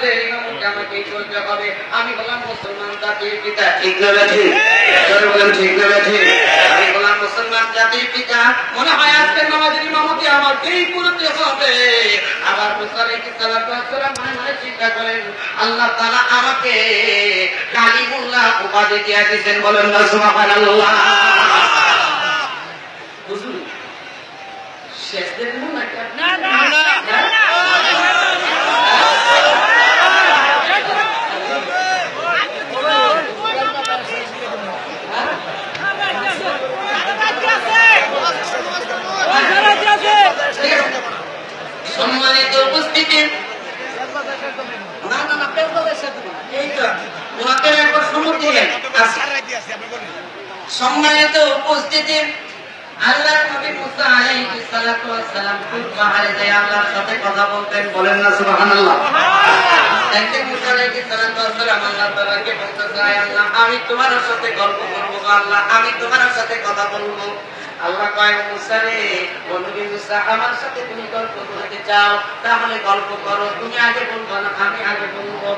নামাজের ইমামতি আমাকেই করতে হবে। আমি হলাম মুসলমান জাতির পিতা, ঠিক না বেঠিক? জোরে বলেন ঠিক না বেঠিক? আমি হলাম মুসলমান জাতির পিতা, মনে হয় আজকের নামাজের ইমামতি আমাকেই করতে হবে। আবার মুসা আলাইহিস সালাম মনে মনে চিন্তা করেন, আল্লাহ তাআলা আমাকে কালিমুল্লাহ উপাধি দিয়ে দিয়েছেন, বলেন না সুবহানাল্লাহ। হুজুর শেষ দিন না না সম্মানিত উপস্থিতি, সম্মানিত উপস্থিতি, আল্লাহ নবী মুসা আলাইহিস সালাতু ওয়াস সালাম খুব পাহাড়ে যায় আল্লাহর সাথে কথা বলতেন, বলেন না সুবহানাল্লাহ। একদিন মুসা আলাইহিস সালাতু ওয়াস সালাম আল্লাহ তাআলাকে বলতেছে, আল্লাহ আমি তোমার সাথে গল্প করব, আল্লাহ আমি তোমার সাথে কথা বলবো। আল্লাহ কয়, মুসা রে, নবী মুসা আমার সাথে তুমি গল্প করতে চাও, তাহলে গল্প করো, তুমি আগে বলবো না আমি আগে বলবো?